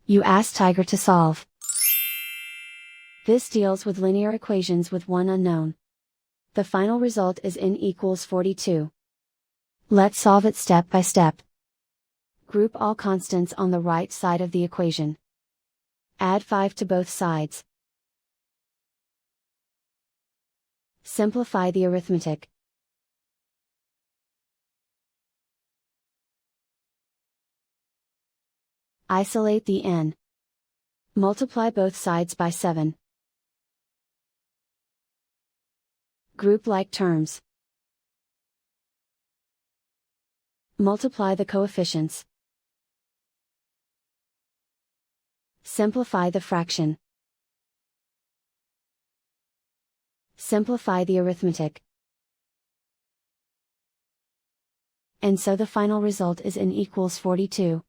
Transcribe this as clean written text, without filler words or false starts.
You ask Tiger to solve. This deals with linear equations with one unknown. The final result is n equals 42. Let's solve it step by step. Group all constants on the right side of the equation. Add 5 to both sides. Simplify the arithmetic. Isolate the n. Multiply both sides by 7. Group like terms. Multiply the coefficients. Simplify the fraction. Simplify the arithmetic. And so the final result is n equals 42.